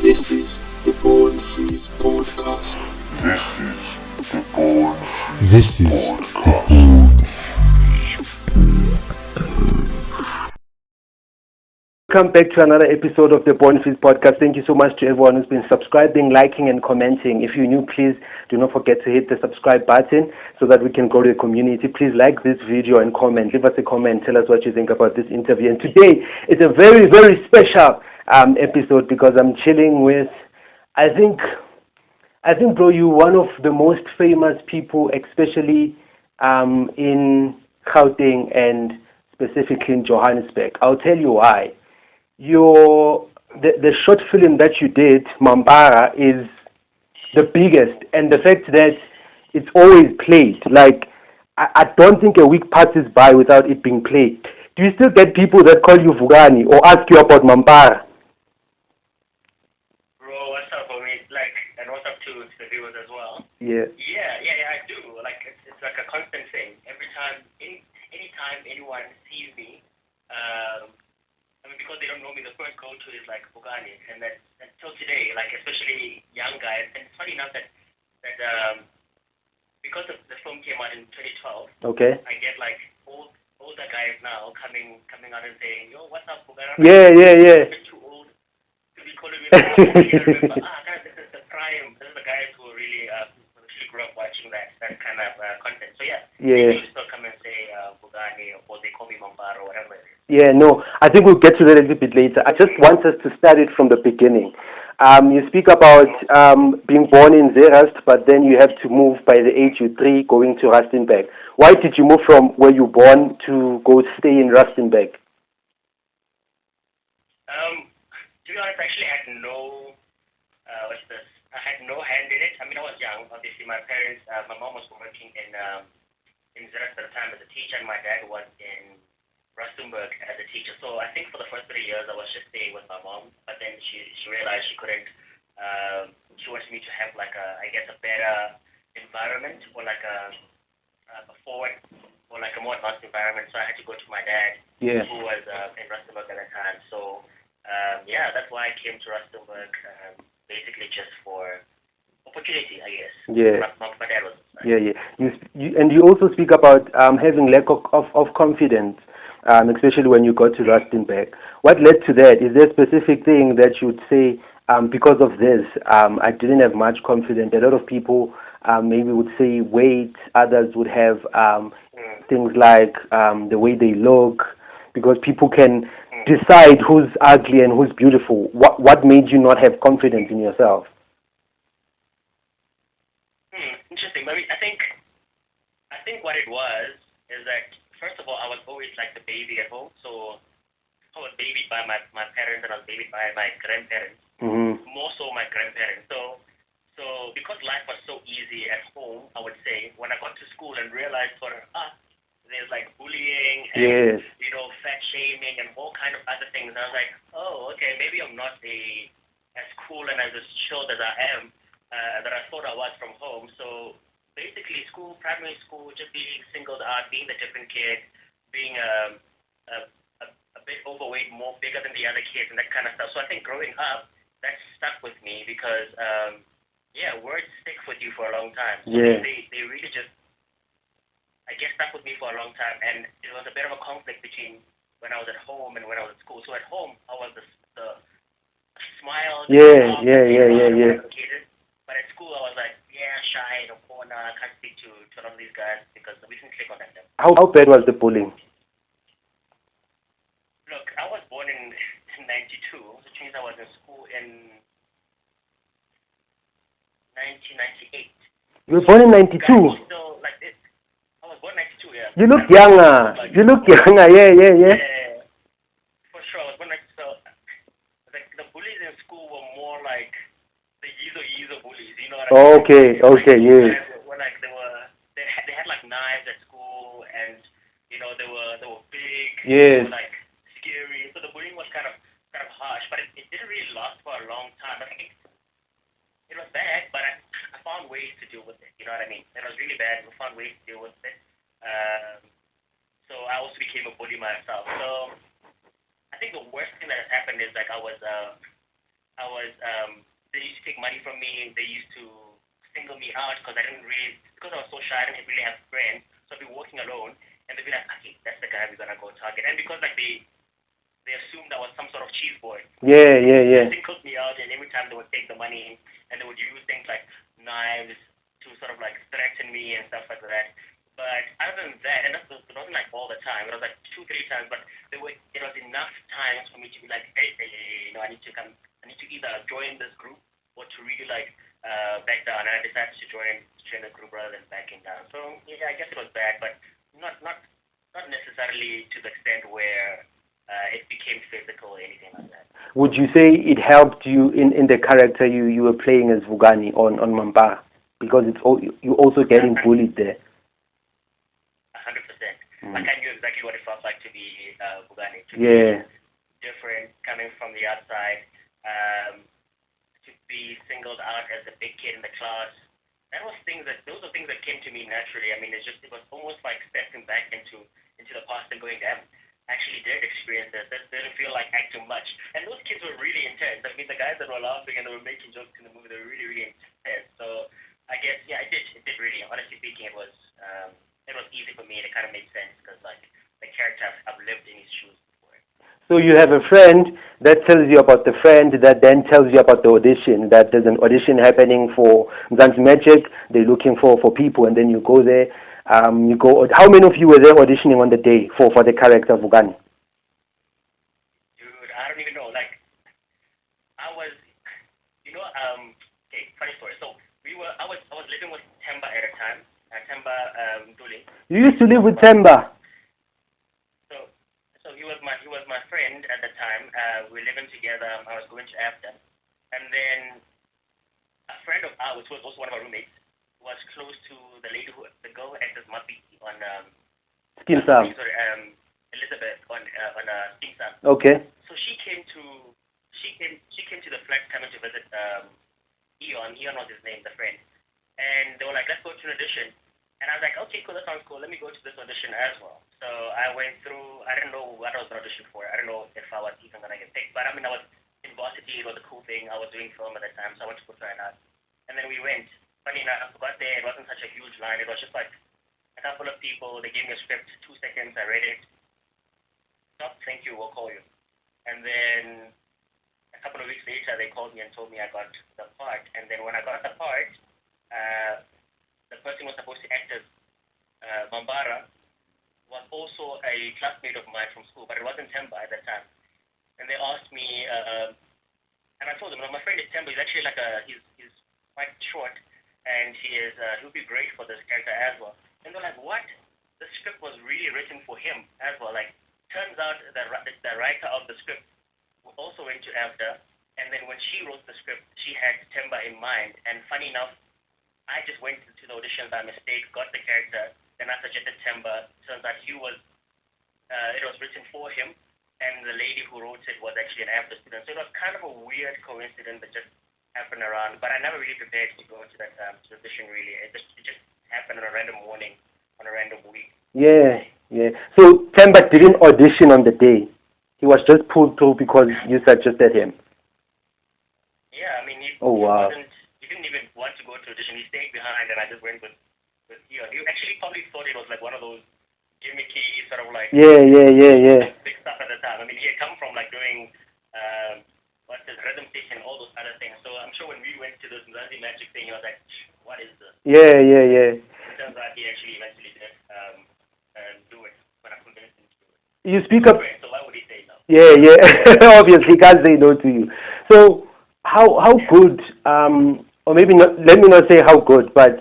This is the Born Freeze podcast. This is the Born. Welcome back to another episode of the Born Freeze podcast. Thank you so much to everyone who's been subscribing, liking, and commenting. If you're new, please do not forget to hit the subscribe button so that we can grow the community. Please like this video and comment. Leave us a comment. Tell us what you think about this interview. And today, it's a very, very special episode because I'm chilling with, I think, bro, you're one of the most famous people, especially in Gauteng and specifically in Johannesburg. I'll tell you why. The short film that you did, Mambara, is the biggest, and the fact that it's always played. Like, I don't think a week passes by without it being played. Do you still get people that call you Vukani or ask you about Mambara? Bro, what's up, homie? Like, and what's up to the viewers as well? Yeah. Yeah, I do. Like, it's like a constant thing. Every time, anytime anyone sees me, I mean, because they don't know me, the first go-to is like Vukani, and that until today, like especially young guys, and it's funny enough that because the film came out in 2012, Okay. I get like older guys now coming out and saying, "Yo, what's up, Vukani?" Yeah. I'm too old to be calling me. Guys, this is the prime. This is the guys who really grew up watching that kind of content. So yeah. Yeah. They still come and say Vukani, or they call me Mambara, or whatever it is. Yeah, no, I think we'll get to that a little bit later. I just want us to start it from the beginning. You speak about being born in Zeerust, but then you have to move by the age of 3 going to Rustenburg. Why did you move from where you were born to go stay in Rustenburg? To be honest, I actually had no, I had no hand in it. I mean, I was young. Obviously, my parents, my mom was working in Zeerust at the time as a teacher, and my dad was in Rustenburg as a teacher. So I think for the first 3 years I was just staying with my mom, but then she realized she couldn't, she wanted me to have like a better environment, or like a forward, or like a more advanced environment. So I had to go to my dad, who was in Rustenburg at the time. So that's why I came to Rustenburg, basically just for opportunity, I guess. Yeah. My dad was. Yeah. And you also speak about having lack of confidence. Especially when you got to Rustenburg. What led to that? Is there a specific thing that you would say, because of this, I didn't have much confidence? A lot of people maybe would say weight, others would have things like the way they look, because people can decide who's ugly and who's beautiful. What made you not have confidence in yourself? Interesting. I mean, I think what it was is that, first of all, I was always like the baby at home. So I was babied by my parents, and I was babied by my grandparents. Mm-hmm. More so my grandparents. So because life was so easy at home, I would say, when I got to school and realized for us, there's like bullying and fat shaming and all kind of other things. I was like, oh, okay, maybe I'm not as cool and as chilled as I am that I thought I was from home. So basically, primary school, just being singled out, being the different kid, being a bit overweight, bigger than the other kids, and that kind of stuff. So I think growing up, that stuck with me because, words stick with you for a long time. So they really just, I guess, stuck with me for a long time. And it was a bit of a conflict between when I was at home and when I was at school. So at home, I was the smile. Yeah. But at school, I was like, shy in a corner. I can't speak to a lot of these guys because we didn't click on them. How bad was the bullying? Look, I was born in 92, which means I was in school in 1998. You were born in 92? Still like this. I was born in 92, yeah. You look younger. Yeah. For sure, I was born in 92. So, the bullies in school were more like the Yizo bullies, you know what I mean? Okay, yes. Were like they had like knives at school, and they were big. Yes. They were like scary. So the bullying was kind of harsh, but it didn't really last for a long time. I think it was bad, but I found ways to deal with it. You know what I mean? It was really bad. We found ways to deal with it. So I also became a bully myself. So I think the worst thing that has happened is like I was was they used to take money from me. They used to single me out because I was so shy. I didn't really have friends. So I'd be walking alone, and they'd be like, okay, that's the guy we're gonna go target. And because like they assumed I was some sort of cheese boy. Yeah. They singled me out, and every time they would take the money, and they would use things like knives to sort of like threaten me and stuff like that. But other than that, and it wasn't like all the time. It was like 2-3 times, but it was enough times for me to be like, hey, I need to come. I need to either join this group or to really like back down. And I decided to join the group rather than backing down. So yeah, I guess it was bad, but not necessarily to the extent where it became physical or anything like that. Would you say it helped you in the character you were playing as Vukani on Mambara? Because you're also getting bullied there. 100%. Like I knew exactly what it felt like to be Vukani. To Yeah. be different, coming from the outside, to be singled out as a big kid in the class. Those are things that came to me naturally. I mean, it was almost like stepping back into the past and going, damn, I actually did experience this. This didn't feel like acting much. And those kids were really intense. I mean, the guys that were laughing and they were making jokes in the movie, they were really, really intense. So I guess, yeah, it did really. Honestly speaking, it was easy for me, and it kind of made sense because like the character I've lived in his shoes before. So you have a friend that tells you about the friend that then tells you about the audition, that there's an audition happening for Mzansi Magic, they're looking for people, and then you go there. How many of you were there auditioning on the day for the character Vukani? Dude, I don't even know. Like, I was, okay, funny story. So I was living with Temba at a time. Temba Duli. You used to live with Temba? So he was my friend at the time. We were living together. I was going to AFDA, and then a friend of ours, who was also one of our roommates, was close to the girl who acted Mappy on Skin Sam. Elizabeth on Skin Sam. Okay. So she came to the flat coming to visit Eon. Eon was his name, the friend. And they were like, let's go to an audition. And I was like, okay, cool, that sounds cool. Let me go to this audition as well. So I went through. I didn't know what I was going to audition for. I don't know if I was even going to get picked. But I mean, I was in varsity. It was a cool thing. I was doing film at the time, so I went to go try it out. And then we went. Funny enough, I got there. It wasn't such a huge line. It was just like a couple of people. They gave me a script, 2 seconds. I read it. Stop, thank you, we'll call you. And then a couple of weeks later, they called me and told me I got the part. And then when I got the part, the person who was supposed to act as Mambara was also a classmate of mine from school, but it wasn't Temba at that time. And they asked me, and I told them, my friend is Temba. He's actually like he's quite short, and he'll be great for this character as well. And they're like, what? The script was really written for him as well. Like, turns out the writer of the script also went to AFDA, and then when she wrote the script, she had Temba in mind. And funny enough, I just went to the audition by mistake, got the character, then I suggested Temba. Turns out it was written for him, and the lady who wrote it was actually an AFDA student. So it was kind of a weird coincidence that just happened around, but I never really prepared to go to that audition really. It just happened on a random morning, on a random week. Yeah. So Temba didn't audition on the day. He was just pulled through because you suggested him. Yeah, I mean, wow. He didn't even want to go to audition. He stayed behind, and I just went with Eon. He actually probably thought it was like one of those gimmicky sort of like Yeah. big stuff at the time. I mean, he had come from like doing what's this, rhythm station, all those other things. So I'm sure when we went to this Mzansi Magic thing, he was like, what is this? Yeah. It turns out he actually eventually did do it when I convinced him to do it. You speak up. So why would he say no? Yeah. Obviously, he can't say no to you. So how good, or maybe not, let me not say how good, but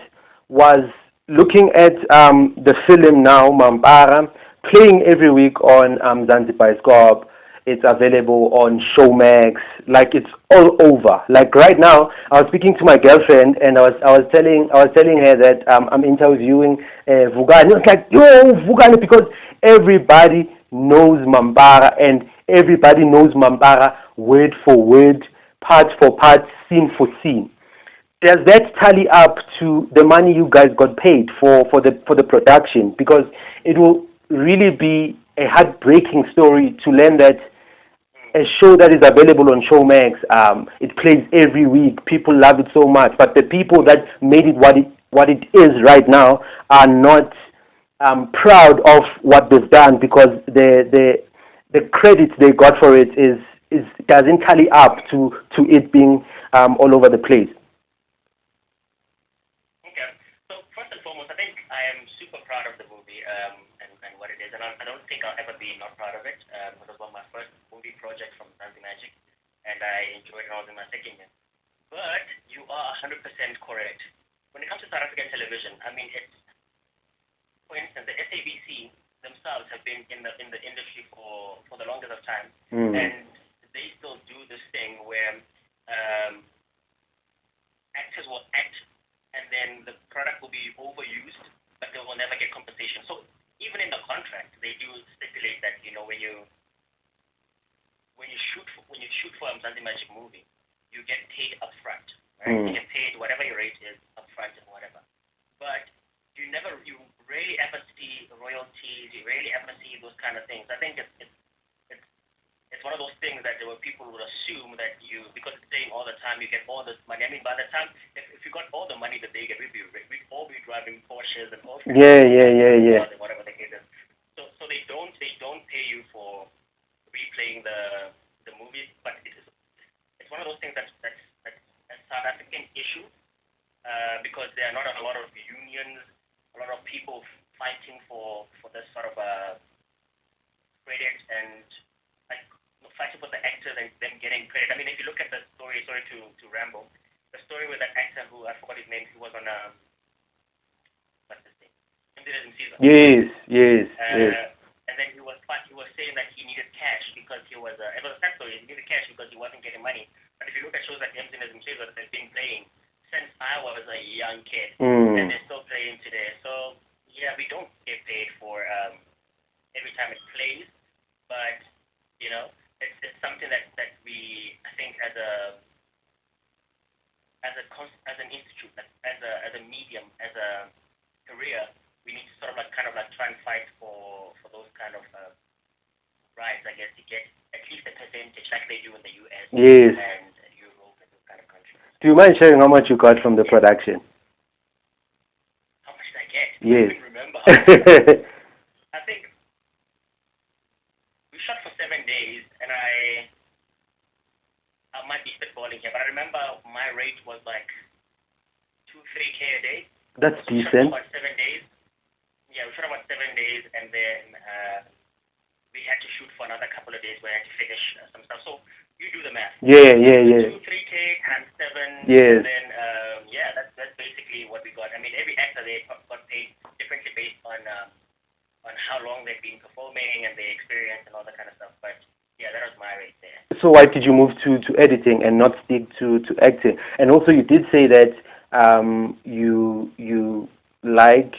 was looking at the film now, Mambara, playing every week on Mzansi Bioskop. It's available on Showmax. Like, it's all over. Like right now, I was speaking to my girlfriend, and I was telling her that I'm interviewing Vukani. I was like, yo, Vukani, because everybody knows Mambara, and everybody knows Mambara word for word, part for part, scene for scene. Does that tally up to the money you guys got paid for the production? Because it will really be a heartbreaking story to learn that a show that is available on Showmax. It plays every week. People love it so much. But the people that made it what it is right now are not proud of what they've done, because the credit they got for it is doesn't tally up to it being all over the place. Okay. So first and foremost, I think I am super proud of the movie and what it is, and I don't think I'll ever be not proud of it. It was one of my first movie projects from Mzansi Magic, and I enjoyed it when I was in my second year. But you are 100% correct. When it comes to South African television, I mean, it's, for instance, the SABC themselves have been in the industry for the longest of time, and they still do this thing where actors will act, and then the product will be overused, but they will never get compensation. So even in the contract, they do stipulate that, you know, when you shoot for a Mzansi Magic movie, you get paid upfront, right? You get paid whatever your rate is upfront and whatever. But you rarely ever see royalties. You rarely ever see those kind of things. I think it's one of those things that people would assume that because it's saying all the time you get all this money. I mean, by the time if you got all the money that they get, we'd all be driving Porsches and all. Yeah. Whatever the case is. So they don't pay you for replaying the movies, but it's one of those things that's a South African issue, because there are not a lot of unions, a lot of people fighting for this sort of credit and like fighting for the actors and them getting credit. I mean, if you look at the story, sorry to ramble, the story with that actor who I forgot his name, who was on what's his name? Yes. And then he was saying that he needed cash because he was it was a sad story. He needed cash because he wasn't getting money. But if you look at shows like Mzansi that they've been playing since I was a young kid, and they're still playing today. So yeah, we don't get paid for every time it plays, but you know, it's something that we, I think, as an institute, as a medium, as a career, we need to sort of try and fight for those kind of rights, I guess, to get at least a percentage like they do in the US and Europe and those kind of countries. Do you mind sharing how much you got from the production? How much did I get? Yes. I don't even remember. I think we shot for 7 days, and I might be spitballing here, but I remember my rate was like 2-3K a day. That's so decent. We shot about 7 days. Yeah, we shot about 7 days, and then we had to shoot for another couple of days where I had to finish some stuff. So you do the math. Yeah. 2-3K times 7. Yes. And then that's basically what we got. I mean, every actor they got paid differently based on how long they've been performing and their experience and all that kind of stuff. But yeah, that was my rate there. So why did you move to editing and not stick to acting? And also, you did say that you like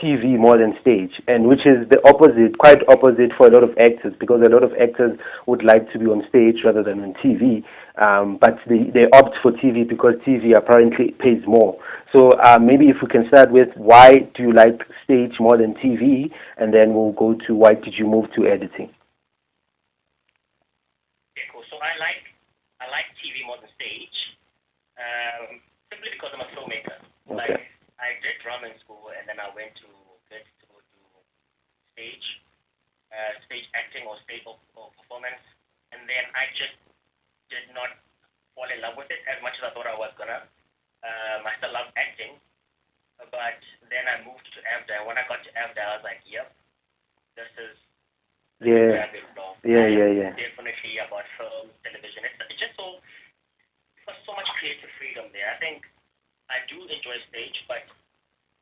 TV more than stage, and which is the opposite, quite opposite for a lot of actors, because a lot of actors would like to be on stage rather than on TV, but they opt for TV because TV apparently pays more. So maybe if we can start with why do you like stage more than TV, and then we'll go to why did you move to editing. Okay, cool. So I like TV more than stage, simply because I'm a filmmaker. Okay. Like, I did drama in school, and then I went to go to stage acting or stage or performance, and then I just did not fall in love with it as much as I thought I was gonna. I still love acting, but then I moved to AVDA, and when I got to AVDA, I was like, yep, this is where I belong. Yeah. Definitely about film, television. It's just there's so much creative freedom there. I think I do enjoy stage, but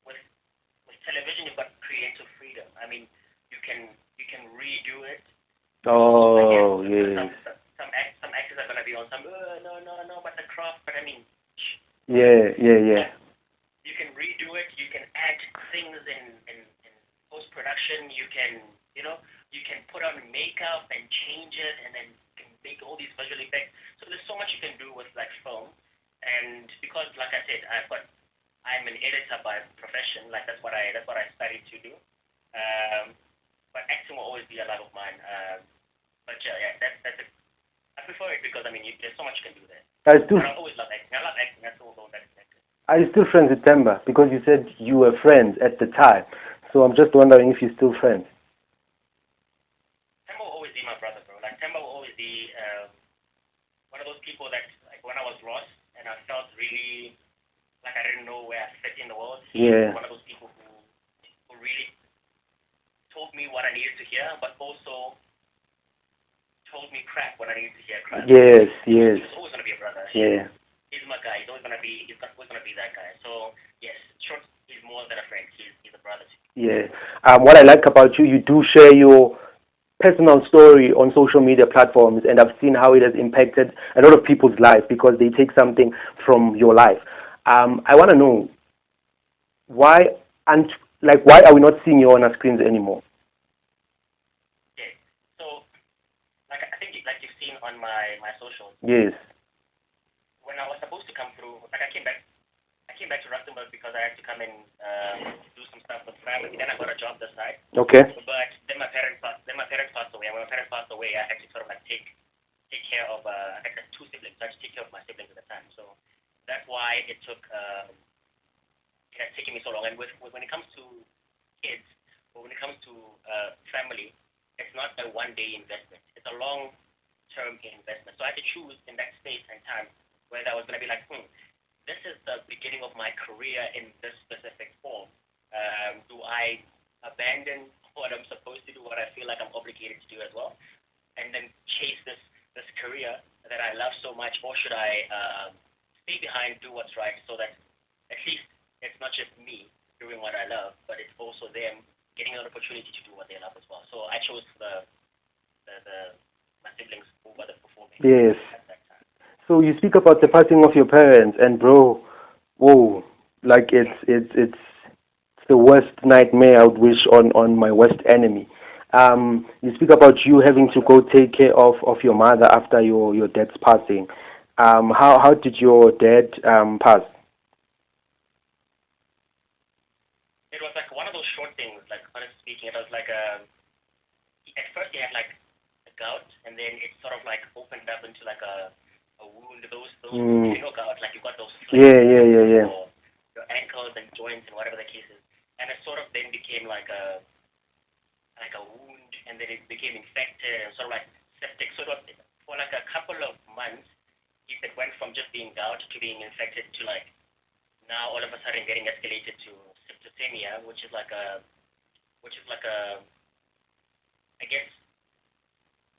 with television, you've got creative freedom. I mean, you can redo it. Oh, yes. yes. Some actors are gonna be on some no, but the craft. But I mean, Yeah. you can redo it. You can add things in post production. You can put on makeup and change it, and then you can make all these visual effects. So there's so much you can do with like film. And because, like I said, I'm an editor by profession. Like that's what I studied to do. But acting will always be a love of mine. But yeah, that's prefer it because, I mean, there's so much you can do there. I still, But I always love acting. I love acting. That's all that is acting. are you still friends with Temba? Because you said you were friends at the time. So I'm just wondering if you're still friends. Temba will always be my brother, bro. Like, Temba will always be one of those people that, like, when I was lost and I felt really like I didn't know where I fit in the world, Yeah. one of those people who really told me what I needed to hear, but also told me crap when I needed to hear crap. Yes, yes. He's always gonna be a brother. Yeah. He's my guy. He's always gonna be that guy. So yes, short, he's more than a friend. He's a brother to me. Yeah. What I like about you, you do share your personal story on social media platforms, and I've seen how it has impacted a lot of people's life because they take something from your life. I want to know why why are we not seeing you on our screens anymore? Okay. So like I think like you've seen on my socials. Yes. When I was supposed to come through, like I came back to Rustenburg because I had to come and do some stuff with family. Then I got a job this side. Okay. But then my parents passed away. And when my parents passed away, I had to sort of like take care of I had 2 siblings. So I had to take care of my siblings at the time. So that's why it took it has taken me so long. And when it comes to kids or when it comes to family, it's not a one-day investment. It's a long-term investment. So I had to choose in that space and time whether I was going to be like, this is the beginning of my career in this specific form. Do I abandon what I'm supposed to do, what I feel like I'm obligated to do as well, and then chase this career that I love so much, or should I stay behind, do what's right, so that at least it's not just me doing what I love, but it's also them getting an opportunity to do what they love as well. So I chose my siblings over the performing. Yes. At that time. So you speak about the passing of your parents, and bro, whoa, like it's the worst nightmare I would wish on my worst enemy. You speak about you having to go take care of your mother after your dad's passing. How did your dad pass? It was like one of those short things. Like honestly speaking, it was like at first he had like a gout, and then it sort of like opened up into like a wound. Those you know gout, like you've got those Yeah. or your ankles and joints and whatever the case is, and it sort of then became like a wound, and then it became infected and sort of like septic. So it was, for like a couple of months, it went from just being gout to being infected to like now all of a sudden getting escalated to septicemia, which is like a I guess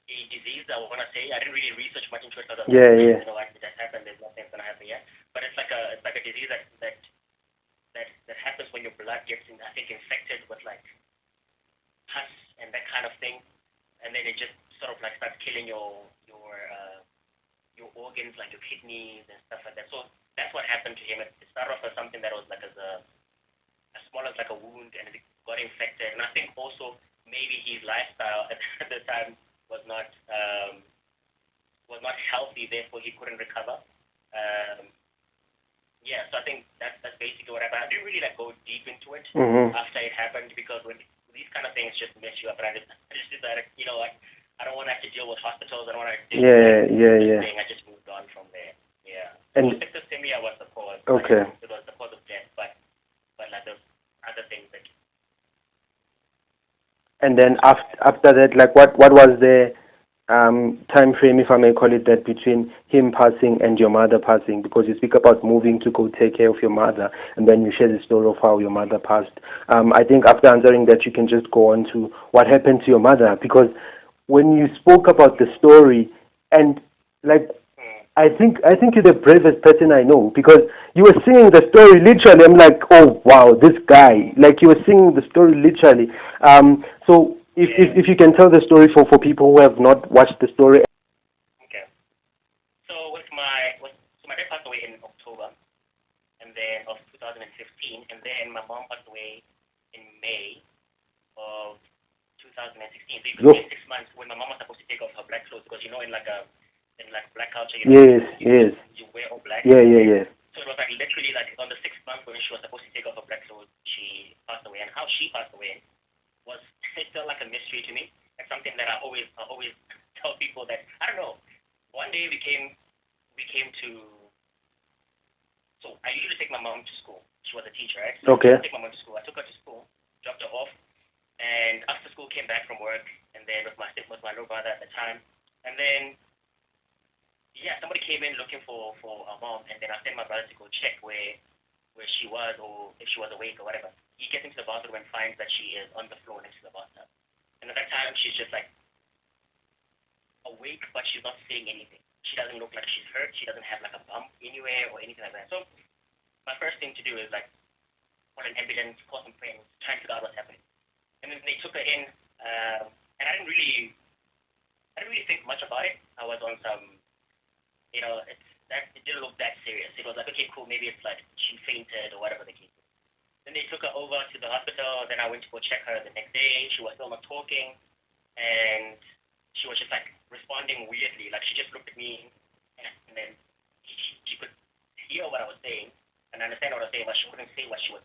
a disease I want to say. I didn't really research much into it because you know what, it just happened. There's nothing gonna happen yet. But it's like a disease that happens when your blood gets I think infected with like pus and that kind of thing, and then it just sort of like starts killing your organs like your kidneys and stuff like that. So that's what happened to him. It started off as something that was like as small as like a wound, and it got infected. And I think also maybe his lifestyle at the time was not healthy, therefore he couldn't recover. So I think that's basically what happened. I didn't really like go deep into it after it happened, because when these kind of things just mess you up, and I just decided, you know what, I don't want to have to deal with hospitals. I don't want to deal with this thing. I just moved on from there. Yeah. And septicemia was the cause. Okay. Like, it was the cause of death, but like those other things that. And then after that, like what was the time frame, if I may call it that, between him passing and your mother passing? Because you speak about moving to go take care of your mother, and then you share the story of how your mother passed. I think after answering that, you can just go on to what happened to your mother, because when you spoke about the story, and like I think you're the bravest person I know, because you were singing the story literally. I'm like, oh wow, this guy! Like you were singing the story literally. So if you can tell the story for people who have not watched the story. Okay. So my dad passed away in October, and then of 2015, and then my mom passed away in May of 2016. So it was 6 months when my mom was supposed to take off her black clothes, because in black culture, you wear all black. Yeah. So it was like literally like on the 6th month when she was supposed to take off her black clothes, she passed away. And how she passed away was it's still like a mystery to me. It's something that I always tell people that I don't know one day we came to. So I usually take my mom to school. She was a teacher, right? So Okay. I take my mom to school. I took her to school, dropped her off, and after school came back from work, and then with my little brother at the time, and then yeah, somebody came in looking for our mom, and then I sent my brother to go check where she was or if she was awake or whatever. He gets into the bathroom and finds that she is on the floor next to the bathtub, and at that time she's just like awake, but she's not saying anything. She doesn't look like she's hurt. She doesn't have like a bump anywhere or anything like that. So my first thing to do is like call an ambulance, call some friends, try and figure out what's happening. And then they took her in, and I didn't really think much about it. I was on some, it didn't look that serious. It was like, okay, cool, maybe it's like she fainted or whatever the case is. Then they took her over to the hospital. Then I went to go check her the next day. She was still not talking, and she was just like responding weirdly. Like she just looked at me, and then she could hear what I was saying and understand what I was saying, but she couldn't say what she was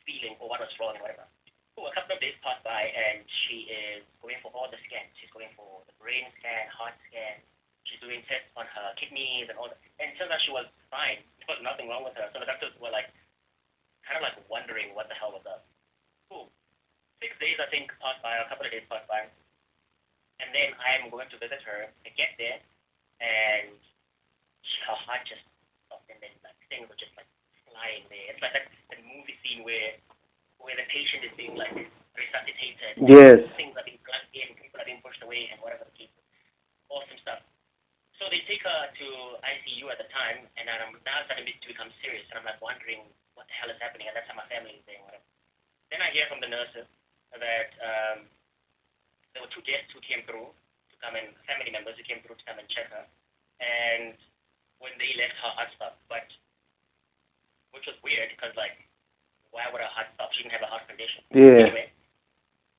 feeling or what was wrong and whatever. So a couple of days passed by, and she is going for all the scans. She's going for the brain scan, heart scan. She's doing tests on her kidneys and all that. And it turns out she was fine. There was nothing wrong with her. So the doctors were like, kind of like wondering what the hell was up. Cool. 6 days, I think, passed by. A couple of days passed by. And then I am going to visit her. I get there, and her heart just stopped, and then like things were just like flying there. It's like that movie scene where the patient is being like resuscitated. Yes. Things are being plugged in, people are being pushed away, and whatever the case is. Awesome stuff. So they take her to ICU at the time, and I'm now starting to become serious, and I'm like wondering what the hell is happening. At that time, my family is there, whatever. Then I hear from the nurses that there were 2 guests who came through to come and family members who came through to come and check her, and when they left, her heart stopped, but which was weird because like, why would her heart stop? She didn't have a heart condition. Yeah. Anyway,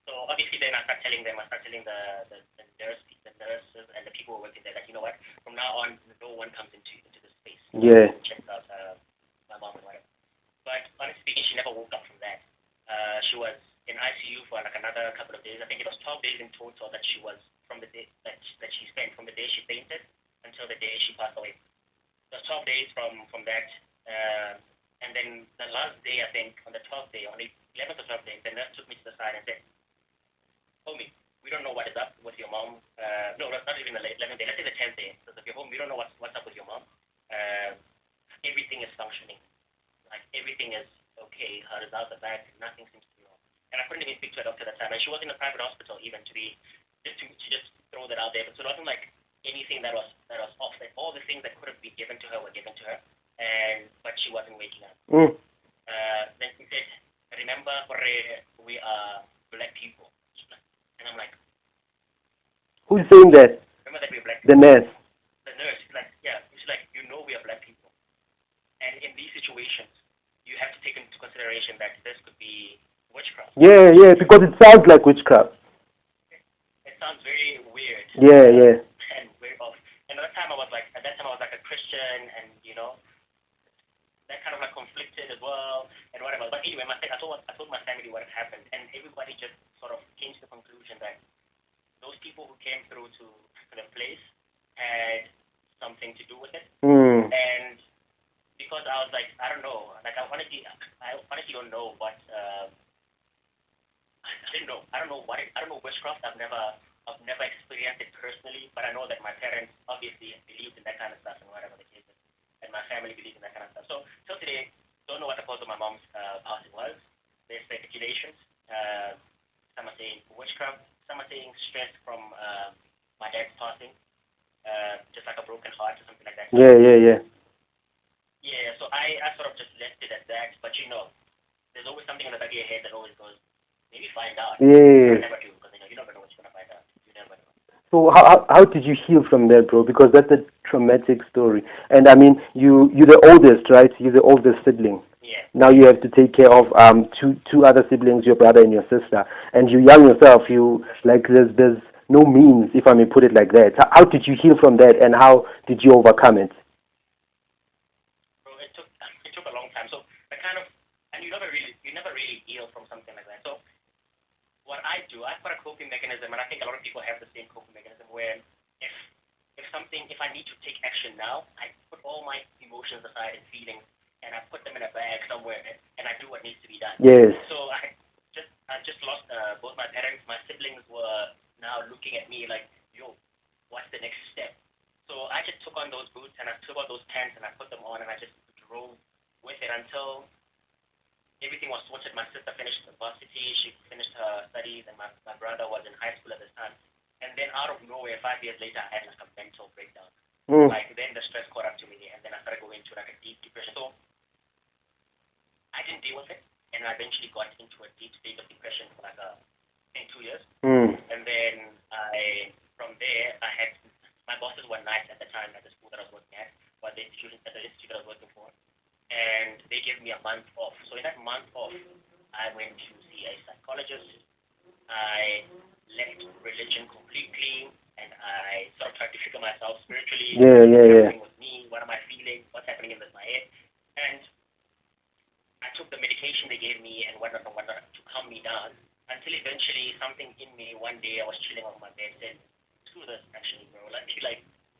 so obviously then I start telling the nurses and the people who work in there that, you know what, from now on no one comes into the space. Yeah. Checks out my mom and whatever. But honestly speaking, she never woke up from that. She was in ICU for like another couple of days. I think it was 12 days in total that she was from the day that she spent from the day she fainted until the day she passed away. It was 12 days from that. And then the last day, I think, on the 12th day, on the 11th or 12th day, the nurse took me to the side and said, homie, we don't know what is up with your mom. No, not even the 11th day. Let's say the 10th day. So if you're home, we don't know what's up with your mom. Everything is functioning. Like, everything is okay. Her results are back. Nothing seems to be wrong. And I couldn't even speak to a doctor at that time. And she was in a private hospital even to just throw that out there. But so it wasn't like anything that was off. Like, all the things that could have been given to her were given to her. But she wasn't waking up. Then she said, remember, we are black people. And I'm like, Who's saying that? remember that we're black The people? nurse. The nurse, she's like, yeah. She's like, you know we are black people. And in these situations, you have to take into consideration that this could be witchcraft. Yeah, because it sounds like witchcraft. It sounds very weird. Yeah. And very off. And at that time I was like a Christian, and that kind of like conflicted as well and whatever. But anyway, I told my family what had happened, and everybody just sort of came to the conclusion that those people who came through to the place had something to do with it. And because I was like, I don't know, like I honestly don't know what I don't know witchcraft. I've never experienced it personally, but I know that my parents obviously believed in that kind of stuff and whatever the case is, and my family believed in that kind of stuff. So till today, don't know what the cause of my mom's passing was. There's speculations. Some are saying witchcraft. Some are saying stress from my dad's passing, just like a broken heart or something like that. Yeah. Yeah, so I sort of just left it at that. But there's always something in the back of your head that always goes, maybe find out. Yeah. I never do, because you never know what you're gonna find out. You never know. So how did you heal from that, bro? Because that's a traumatic story. And I mean, you're the oldest, right? You're the oldest sibling. Yeah. Now you have to take care of two other siblings, your brother and your sister, and you're young yourself. You like there's no means, if I may put it like that. How did you heal from that, and how did you overcome it? Bro, it took a long time. So the kind of, and you never really heal from something like that. So what I do, I've got a coping mechanism, and I think a lot of people have the same coping mechanism where if if I need to take action now, I put all my emotions aside and feelings, and I put them in a bag somewhere, and I do what needs to be done. Yes. So I just lost both my parents. My siblings were now looking at me like, yo, what's the next step? So I just took on those boots and I took on those pants and I put them on and I just drove with it until everything was sorted. My sister finished university, she finished her studies, and my brother was in high school at this time. And then out of nowhere, 5 years later, I had like a mental breakdown. Like then the stress caught up to me, and then I started going into like a deep depression. So I didn't deal with it, and I eventually got into a deep state of depression for like in 2 years. And then from there, I had my bosses were nice at the time at the school that I was working at, or the institute that I was working for, and they gave me a month off. So in that month off, I went to see a psychologist. I left religion completely, and I sort of tried to figure myself spiritually. What's happening with me? What am I feeling? What's happening in my head? And I took the medication they gave me and whatnot to calm me down, until eventually something in me one day I was chilling on my bed said, screw this actually, bro. Like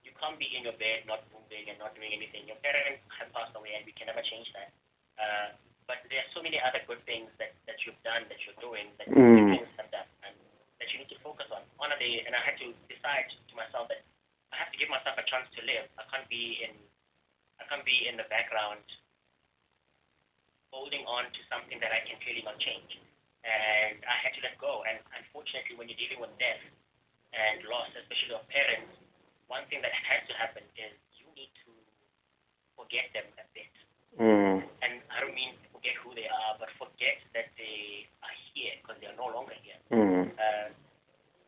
you can't be in your bed not moving and not doing anything. Your parents have passed away and we can never change that. But there are so many other good things that you've done, that you're doing, that your parents have done, and that you need to focus on a day. And I had to decide to myself that I have to give myself a chance to live. I can't be in the background holding on to something that I can clearly not change. And I had to let go. And unfortunately, when you're dealing with death and loss, especially of parents, one thing that has to happen is you need to forget them a bit. And I don't mean forget who they are, but forget that they are here, because they are no longer here.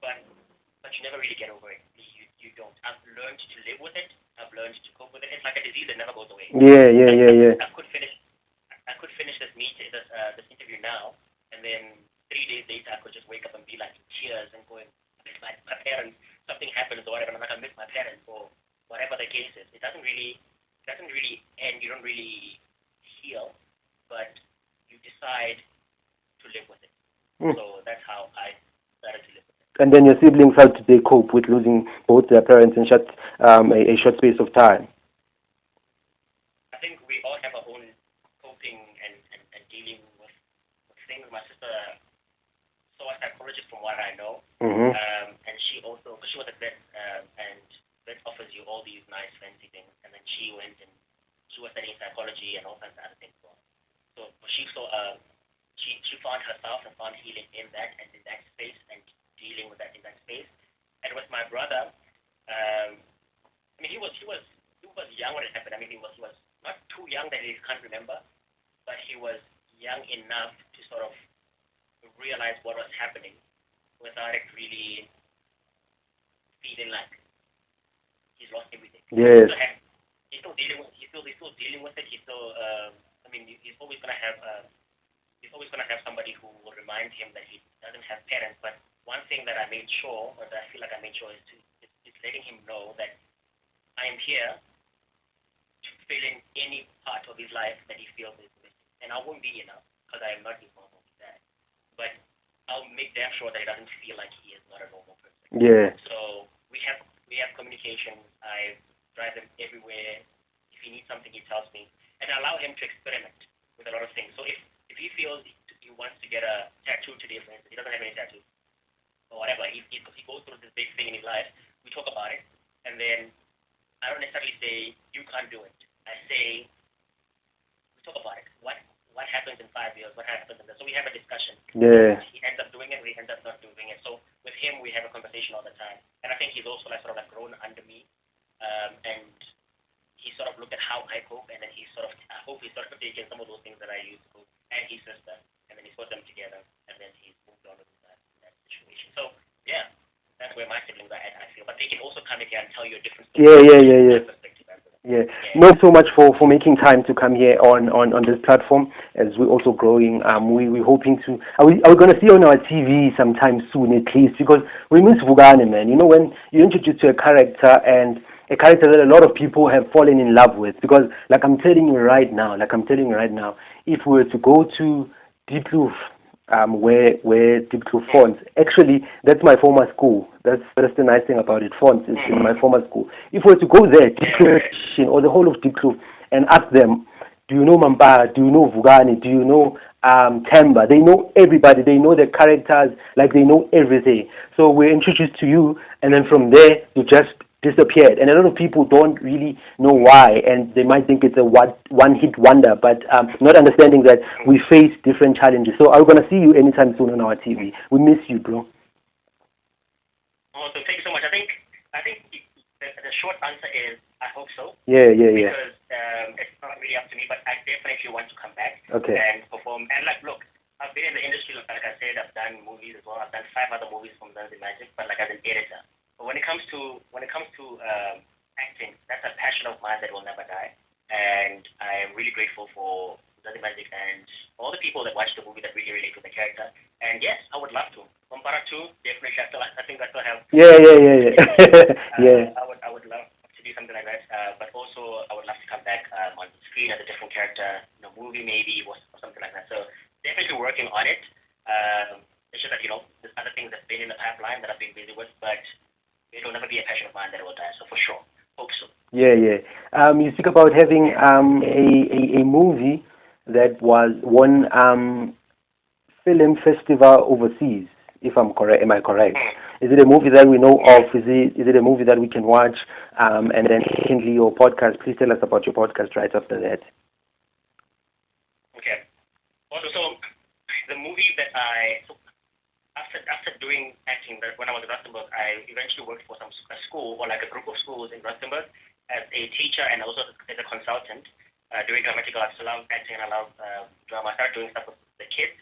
But you never really get over it. You don't. I've learned to live with it. I've learned to cope with it. It's like a disease that never goes away. Yeah. I could finish this meeting, this interview now, and then 3 days later I could just wake up and be like in tears and going, I miss my parents. Something happens or whatever, and I'm like, I miss my parents, or whatever the case is. It doesn't really end. You don't really heal, but you decide to live with it. So that's how I started to live with it. And then your siblings, how did they cope with losing both their parents in a short space of time? I think we all have our own coping and dealing with things. My sister saw a psychologist from what I know, and she also, because she was a vet, and vet offers you all these nice fancy things, and then she went and she was studying psychology and all kinds of other things. So she saw, she found herself and found healing in that and in that space and dealing with that in that space. And with my brother, I mean, he was young when it happened. I mean, he was not too young that he can't remember, but he was young enough to sort of realize what was happening without it really feeling like he's lost everything. Yes. He's still dealing with it. He's still, I mean, he's always gonna have somebody who will remind him that he doesn't have parents. But one thing that I made sure, or that I feel like I made sure, is letting him know that I am here to fill in any part of his life that he feels is missing. And I won't be enough, because I am not his normal dad. But I'll make damn sure that he doesn't feel like he is not a normal person. Yeah. So we have communication. I drive him everywhere. If he needs something, he tells me, and I allow him to experiment with a lot of things. So if he feels he wants to get a tattoo today, for instance, he doesn't have any tattoos or whatever. He goes through this big thing in his life. We talk about it, and then I don't necessarily say you can't do it. I say we talk about it. What happens in 5 years? What happens in this? So we have a discussion. Yeah. He ends up doing it. We end up not doing it. So with him, we have a conversation all the time. And I think he's also sort of grown under me, and he sort of looked at how I cope, and then I hope he sort of taken some of those things that I used to cope, and his sister, and then he's put them together, and then he's moved on with that situation. So yeah, that's where my siblings are at, I feel. But they can also come in here and tell you a different story. Yeah. No, so much for making time to come here on this platform, as we're also growing. We're hoping to. Are we going to see on our TV sometime soon, at least? Because we miss Vukani, man. You know, when you introduce to a character, and a character that a lot of people have fallen in love with. Because, like I'm telling you right now, if we were to go to Diepkloof where Diepkloof fonts. Actually, that's my former school. That's the nice thing about it. Fonts is in my former school. If we were to go there, Diepkloof, or the whole of Diepkloof, and ask them, do you know Mambara? Do you know Vukani? Do you know Temba? They know everybody. They know the characters. Like, they know everything. So we're introduced to you, and then from there, you just disappeared. And a lot of people don't really know why, and they might think it's a one-hit wonder, but not understanding that we face different challenges. So are we going to see you anytime soon on our TV? We miss you, bro. Awesome. Thank you so much. I think the short answer is I hope so. Yeah. Because it's not really up to me, but I definitely want to come back and perform. And look, I've been in the industry, like I said, I've done movies as well. I've done 5 other movies from Mzansi Magic, but like as an editor. But when it comes to acting, that's a passion of mine that will never die. And I am really grateful for Mzansi Magic and all the people that watch the movie that really relate to the character. And yes, I would love to. Mambara 2, definitely. I think I still have. Yeah. I would love to do something like that. But also, I would love to come back on screen as a different character in a movie maybe or something like that. So definitely working on it. It's just that, there's other things that's been in the pipeline that I've been busy with, but it will never be a passion of mine that will die. So for sure, hope so. Yeah. You speak about having a movie that won film festival overseas. If I'm correct, am I correct? Is it a movie that we know of? Is it a movie that we can watch? And then secondly, your podcast. Please tell us about your podcast right after that. Okay. Also, so the movie that after doing acting, when I was in Rustenburg, I eventually worked for a school or like a group of schools in Rustenburg as a teacher and also as a consultant doing dramatical arts. I love acting and I love drama. I started doing stuff with the kids.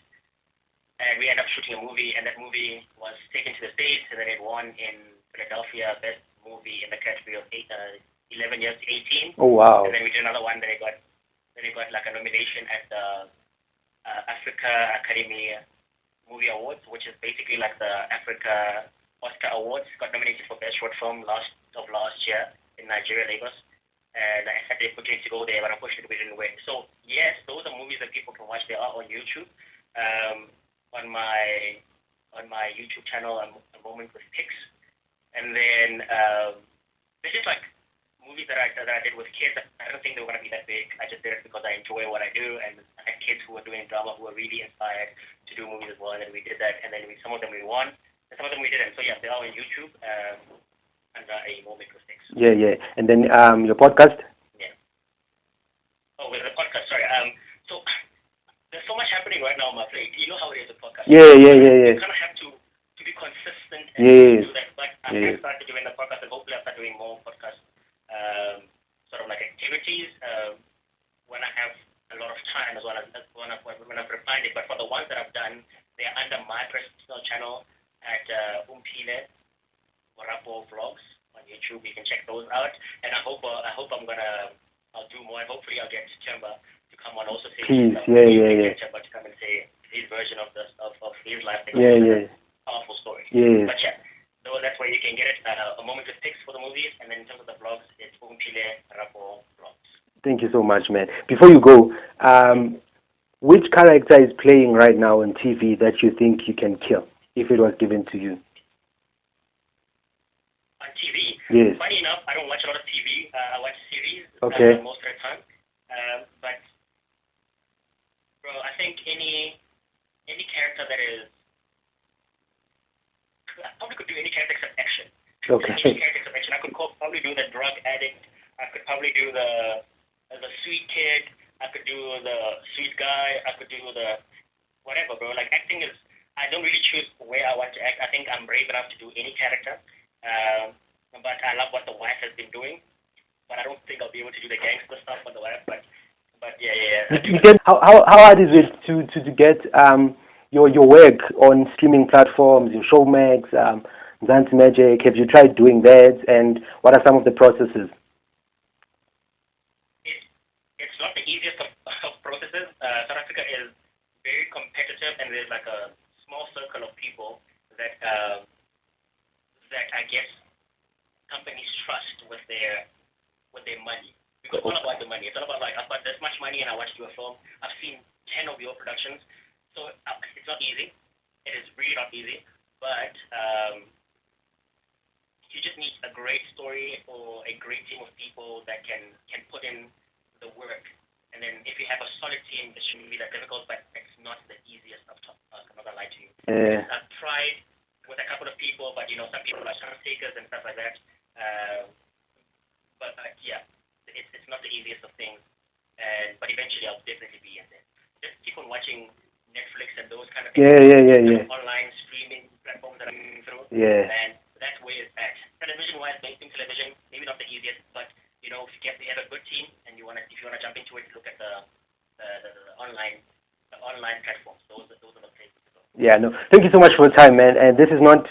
And we ended up shooting a movie, and that movie was taken to the States, and then it won in Philadelphia Best Movie in the category of 11 years to 18. Oh, wow. And then we did another one that it got like a nomination at the Africa Academy Movie Awards, which is basically like the Africa Oscar Awards. Got nominated for Best Short Film last year in Nigeria, Lagos. And I had the opportunity to go there, but unfortunately we didn't win. So yes, those are movies that people can watch. They are on YouTube. On my YouTube channel, A Moment with Pics, and then they're just like movies that I did with kids. I don't think they were gonna be that big. I just did it because I enjoy what I do, and I had kids who were doing drama who were really inspired to do movies as well. And then we did that, and then some of them we won, and some of them we didn't. So yeah, they're all on YouTube under A Moment with Pics. Yeah. And then your podcast. Yeah. Oh, with the podcast. Sorry. So. There's so much happening right now on my plate. You know how it is a podcast. Yeah. You kind of have to be consistent and do that. But I've started doing the podcast, and hopefully I'll start doing more podcast sort of like activities when I have a lot of time as well as when I've refined it. But for the ones that I've done, they are under my personal channel at Umpile Morapo Vlogs on YouTube. You can check those out. And I hope I'll do more, and hopefully I'll get Temba to come on also say please, yeah. Temba to come and say his version of his life. Powerful story. Yeah. But yeah, so that's where you can get it. A Moment with Pics for the movies, and then in terms of the vlogs, it's Umpile Rapo Vlogs. Thank you so much, man. Before you go, which character is playing right now on TV that you think you can kill if it was given to you? On TV? Yes. Funny enough, I don't watch a lot of TV. I watch series most of the time. But bro, I think any character that is, I probably could do any character except action. Okay. Any character except action. I could probably do the drug addict. I could probably do the sweet kid. I could do the sweet guy. I could do the whatever, bro. Like acting is, I don't really choose where I want to act. I think I'm brave enough to do any character. But I love what the wife has been doing. But I don't think I'll be able to do the gangster stuff for the wife. But yeah. How hard is it to get your work on streaming platforms, your Showmax, Mzansi Magic? Have you tried doing that? And what are some of the processes? It's not the easiest of processes. South Africa is very competitive, and there's like a small circle of people that I guess companies trust with their money. Because it's all about the money. It's all about like, I've got this much money and I want to do a film. I've seen 10 of your productions. So it's it's not easy. It is really not easy, but you just need a great story or a great team of people that can put in the work. And then if you have a solid team, it shouldn't be that difficult, but it's not the easiest of top. I'm not gonna lie to you. I've tried with a couple of people, but some people are chance takers and stuff like that. But yeah, it's not the easiest of things. But eventually, I'll definitely be in there. Just keep on watching Netflix and those kind of things. Yeah. Online streaming platforms that I'm through. Yeah. And that's where it's at. Television-wise, mainstream television, maybe not the easiest, but if you have a good team and if you wanna jump into it, look at the online platforms. Those are the places to go. Yeah, no. Thank you so much for your time, man. And this is not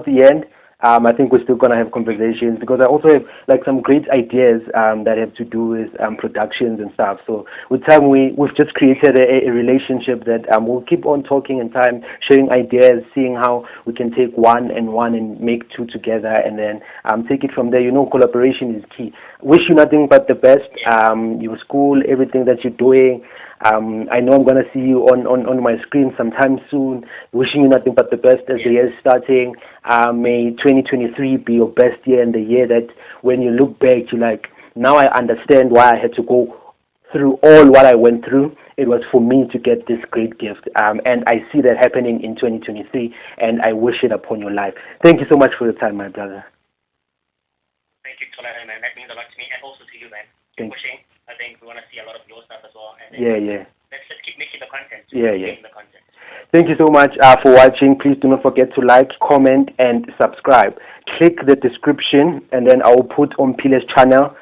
the end. I think we're still gonna have conversations because I also have like some great ideas that have to do with productions and stuff. So with time, we've just created a relationship that we'll keep on talking in time, sharing ideas, seeing how we can take one and make two together, and then take it from there. Collaboration is key. Wish you nothing but the best. Your school, everything that you're doing. I know I'm going to see you on my screen sometime soon. Wishing you nothing but the best as the year is starting. May 2023 be your best year and the year that when you look back, you're like, now I understand why I had to go through all what I went through. It was for me to get this great gift. And I see that happening in 2023, and I wish it upon your life. Thank you so much for your time, my brother. Thank you, Tola, man. That means a lot to me, and also to you, man. Keep pushing. I think we want to see a lot of your stuff as well. And let's just keep making the content. The content. Thank you so much for watching. Please do not forget to like, comment, and subscribe. Click the description, and then I will put on Pile's channel